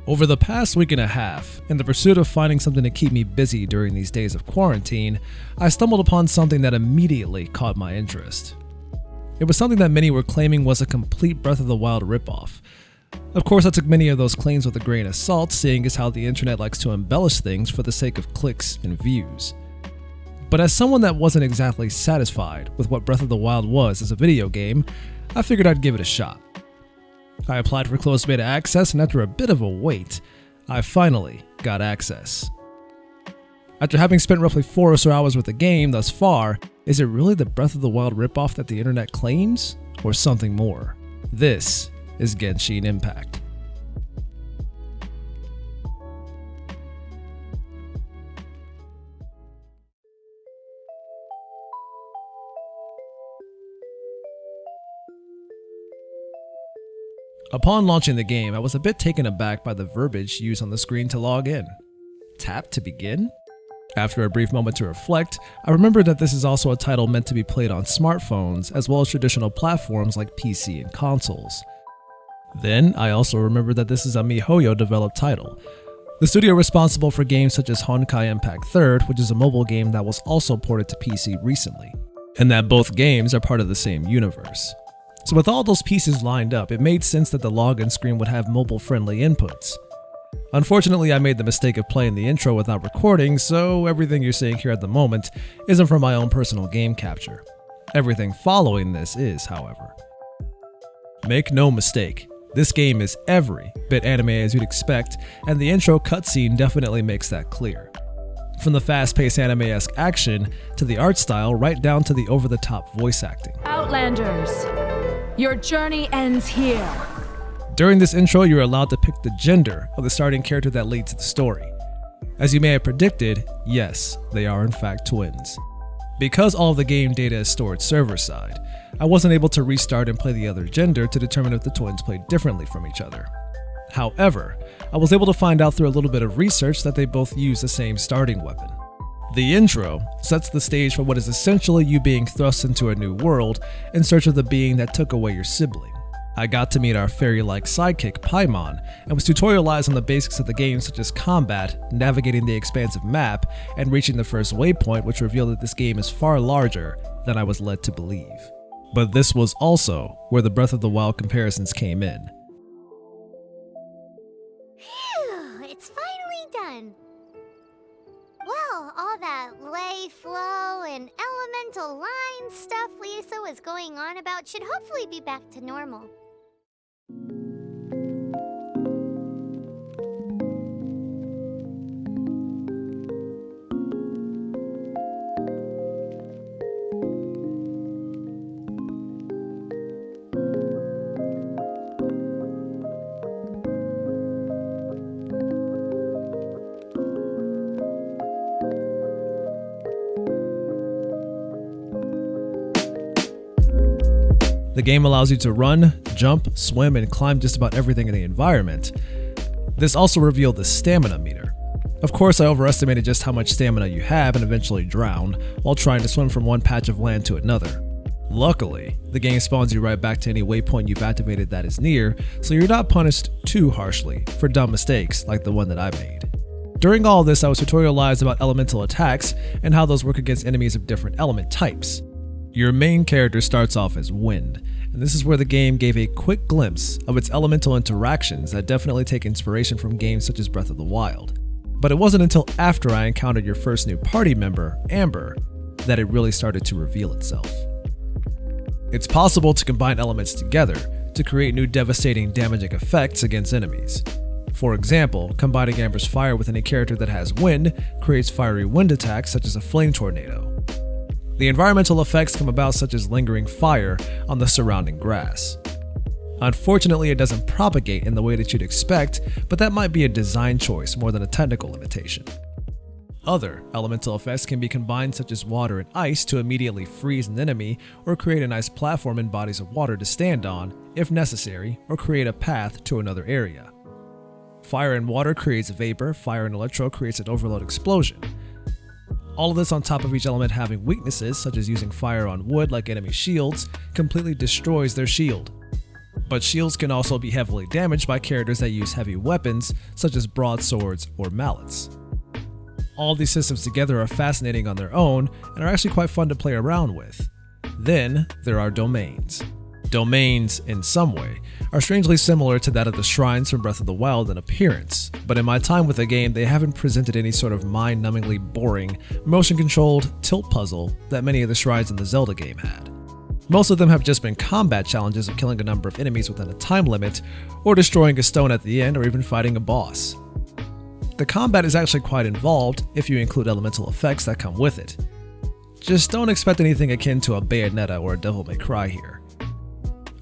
Over the past week and a half, in the pursuit of finding something to keep me busy during these days of quarantine, I stumbled upon something that immediately caught my interest. It was something that many were claiming was a complete Breath of the Wild ripoff. Of course, I took many of those claims with a grain of salt, seeing as how the internet likes to embellish things for the sake of clicks and views. But as someone that wasn't exactly satisfied with what Breath of the Wild was as a video game, I figured I'd give it a shot. I applied for closed beta access, and after a bit of a wait, I finally got access. After having spent roughly 4 or so hours with the game thus far, is it really the Breath of the Wild ripoff that the internet claims, or something more? This is Genshin Impact. Upon launching the game, I was a bit taken aback by the verbiage used on the screen to log in. Tap to begin? After a brief moment to reflect, I remembered that this is also a title meant to be played on smartphones as well as traditional platforms like PC and consoles. Then, I also remembered that this is a MiHoYo developed title, the studio responsible for games such as Honkai Impact 3rd, which is a mobile game that was also ported to PC recently, and that both games are part of the same universe. So with all those pieces lined up, it made sense that the login screen would have mobile-friendly inputs. Unfortunately, I made the mistake of playing the intro without recording, so everything you're seeing here at the moment isn't from my own personal game capture. Everything following this is, however. Make no mistake, this game is every bit anime as you'd expect, and the intro cutscene definitely makes that clear. From the fast-paced anime-esque action, to the art style, right down to the over-the-top voice acting. Outlanders, your journey ends here. During this intro, you're allowed to pick the gender of the starting character that leads the story. As you may have predicted, yes, they are in fact twins. Because all of the game data is stored server-side, I wasn't able to restart and play the other gender to determine if the twins played differently from each other. However, I was able to find out through a little bit of research that they both use the same starting weapon. The intro sets the stage for what is essentially you being thrust into a new world in search of the being that took away your sibling. I got to meet our fairy-like sidekick, Paimon, and was tutorialized on the basics of the game such as combat, navigating the expansive map, and reaching the first waypoint, which revealed that this game is far larger than I was led to believe. But this was also where the Breath of the Wild comparisons came in. Phew, it's finally done. Well, all that lay, flow, and elemental line stuff Lisa was going on about should hopefully be back to normal. The game allows you to run, jump, swim, and climb just about everything in the environment. This also revealed the stamina meter. Of course, I overestimated just how much stamina you have and eventually drowned while trying to swim from one patch of land to another. Luckily, the game spawns you right back to any waypoint you've activated that is near, so you're not punished too harshly for dumb mistakes like the one that I made. During all this, I was tutorialized about elemental attacks and how those work against enemies of different element types. Your main character starts off as Wind, and this is where the game gave a quick glimpse of its elemental interactions that definitely take inspiration from games such as Breath of the Wild. But it wasn't until after I encountered your first new party member, Amber, that it really started to reveal itself. It's possible to combine elements together to create new devastating damaging effects against enemies. For example, combining Amber's fire with any character that has wind creates fiery wind attacks such as a flame tornado. The environmental effects come about such as lingering fire on the surrounding grass. Unfortunately, it doesn't propagate in the way that you'd expect, but that might be a design choice more than a technical limitation. Other elemental effects can be combined such as water and ice to immediately freeze an enemy or create a nice platform in bodies of water to stand on, if necessary, or create a path to another area. Fire and water creates vapor, fire and electro creates an overload explosion. All of this on top of each element having weaknesses, such as using fire on wood like enemy shields, completely destroys their shield. but shields can also be heavily damaged by characters that use heavy weapons such as broadswords or mallets. All these systems together are fascinating on their own and are actually quite fun to play around with. Then there are domains. Domains, in some way, are strangely similar to that of the shrines from Breath of the Wild in appearance, but in my time with the game they haven't presented any sort of mind-numbingly boring, motion-controlled tilt puzzle that many of the shrines in the Zelda game had. Most of them have just been combat challenges of killing a number of enemies within a time limit, or destroying a stone at the end, or even fighting a boss. The combat is actually quite involved if you include elemental effects that come with it. Just don't expect anything akin to a Bayonetta or a Devil May Cry here.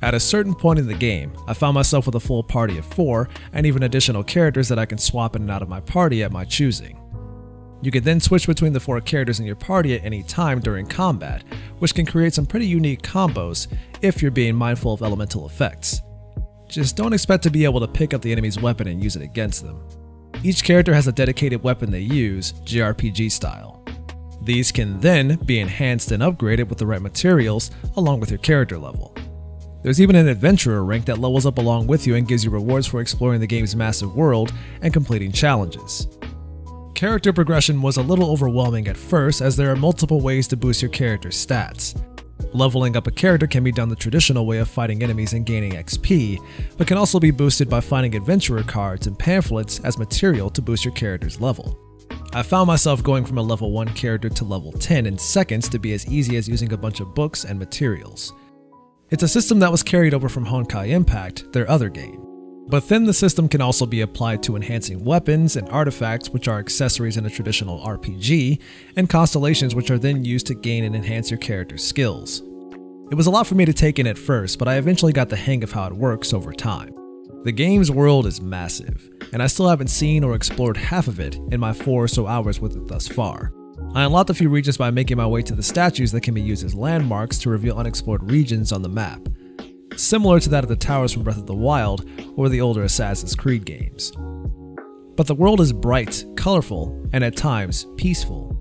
At a certain point in the game, I found myself with a full party of 4 and even additional characters that I can swap in and out of my party at my choosing. You can then switch between the 4 characters in your party at any time during combat, which can create some pretty unique combos if you're being mindful of elemental effects. Just don't expect to be able to pick up the enemy's weapon and use it against them. Each character has a dedicated weapon they use, JRPG style. These can then be enhanced and upgraded with the right materials along with your character level. There's even an adventurer rank that levels up along with you and gives you rewards for exploring the game's massive world and completing challenges. Character progression was a little overwhelming at first as there are multiple ways to boost your character's stats. Leveling up a character can be done the traditional way of fighting enemies and gaining XP, but can also be boosted by finding adventurer cards and pamphlets as material to boost your character's level. I found myself going from a level 1 character to level 10 in seconds to be as easy as using a bunch of books and materials. It's a system that was carried over from Honkai Impact, their other game. But then the system can also be applied to enhancing weapons and artifacts, which are accessories in a traditional RPG, and constellations, which are then used to gain and enhance your character's skills. It was a lot for me to take in at first, but I eventually got the hang of how it works over time. The game's world is massive, and I still haven't seen or explored half of it in my 4 or so hours with it thus far. I unlocked a few regions by making my way to the statues that can be used as landmarks to reveal unexplored regions on the map, similar to that of the towers from Breath of the Wild or the older Assassin's Creed games. But the world is bright, colorful, and at times peaceful.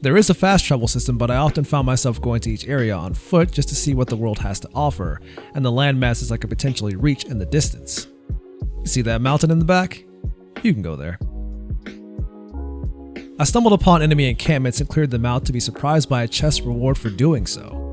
There is a fast travel system, but I often found myself going to each area on foot just to see what the world has to offer and the landmasses I could potentially reach in the distance. See that mountain in the back? You can go there. I stumbled upon enemy encampments and cleared them out to be surprised by a chest reward for doing so.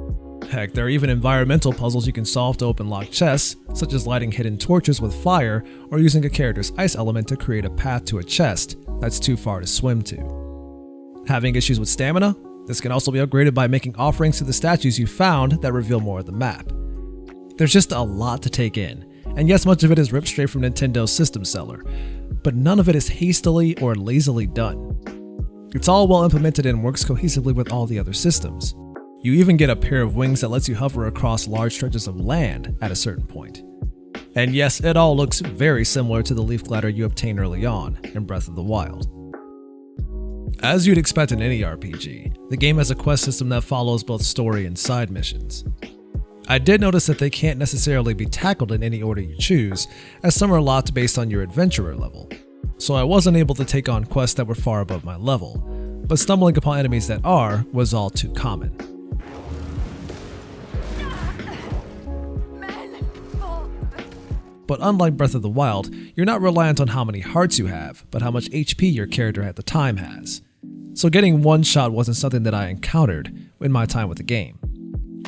Heck, there are even environmental puzzles you can solve to open locked chests, such as lighting hidden torches with fire or using a character's ice element to create a path to a chest that's too far to swim to. Having issues with stamina? This can also be upgraded by making offerings to the statues you found that reveal more of the map. There's just a lot to take in, and yes, much of it is ripped straight from Nintendo's system seller, but none of it is hastily or lazily done. It's all well implemented and works cohesively with all the other systems. You even get a pair of wings that lets you hover across large stretches of land at a certain point. And yes, it all looks very similar to the leaf glider you obtain early on in Breath of the Wild. As you'd expect in any RPG, the game has a quest system that follows both story and side missions. I did notice that they can't necessarily be tackled in any order you choose, as some are locked based on your adventurer level. So I wasn't able to take on quests that were far above my level, but stumbling upon enemies that are was all too common. But unlike Breath of the Wild, you're not reliant on how many hearts you have, but how much HP your character at the time has. So getting one shot wasn't something that I encountered in my time with the game,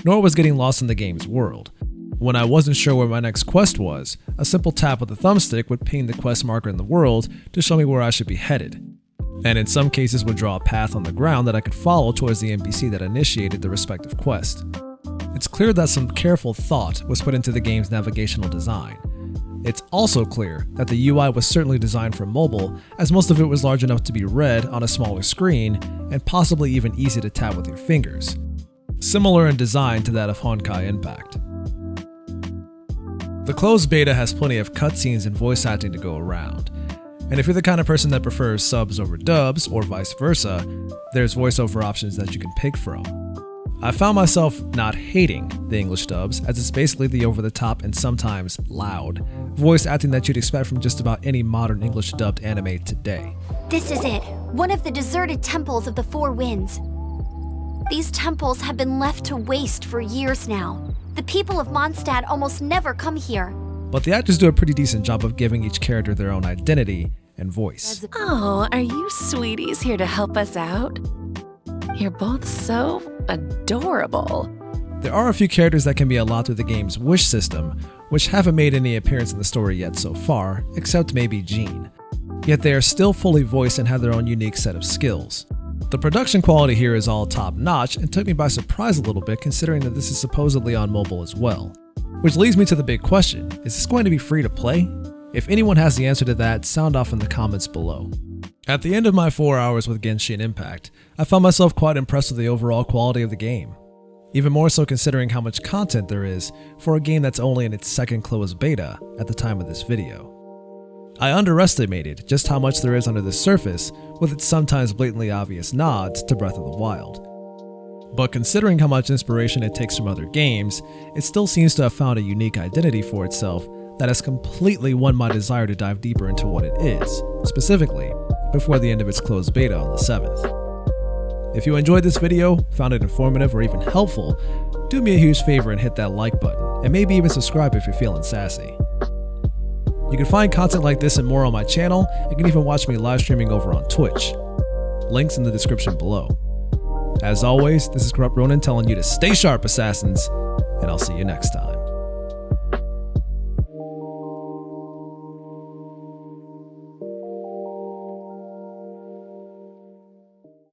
nor was getting lost in the game's world. When I wasn't sure where my next quest was, a simple tap with the thumbstick would ping the quest marker in the world to show me where I should be headed, and in some cases would draw a path on the ground that I could follow towards the NPC that initiated the respective quest. It's clear that some careful thought was put into the game's navigational design. It's also clear that the UI was certainly designed for mobile, as most of it was large enough to be read on a smaller screen and possibly even easy to tap with your fingers, similar in design to that of Honkai Impact. The closed beta has plenty of cutscenes and voice acting to go around, and if you're the kind of person that prefers subs over dubs or vice versa, there's voiceover options that you can pick from. I found myself not hating the English dubs, as it's basically the over-the-top and sometimes loud voice acting that you'd expect from just about any modern English dubbed anime today. This is it, one of the deserted temples of the Four Winds. These temples have been left to waste for years now. The people of Mondstadt almost never come here. But the actors do a pretty decent job of giving each character their own identity and voice. Oh, are you sweeties here to help us out? You're both so adorable. There are a few characters that can be allowed through the game's wish system, which haven't made any appearance in the story yet so far, except maybe Jean. Yet they are still fully voiced and have their own unique set of skills. The production quality here is all top-notch and took me by surprise a little bit considering that this is supposedly on mobile as well. Which leads me to the big question, is this going to be free to play? If anyone has the answer to that, sound off in the comments below. At the end of my 4 hours with Genshin Impact, I found myself quite impressed with the overall quality of the game. Even more so considering how much content there is for a game that's only in its second closed beta at the time of this video. I underestimated just how much there is under the surface with its sometimes blatantly obvious nods to Breath of the Wild. But considering how much inspiration it takes from other games, it still seems to have found a unique identity for itself that has completely won my desire to dive deeper into what it is, specifically before the end of its closed beta on the 7th. If you enjoyed this video, found it informative or even helpful, do me a huge favor and hit that like button, and maybe even subscribe if you're feeling sassy. You can find content like this and more on my channel, and can even watch me live streaming over on Twitch. Links in the description below. As always, this is Corrupt Ronin telling you to stay sharp, assassins, and I'll see you next time.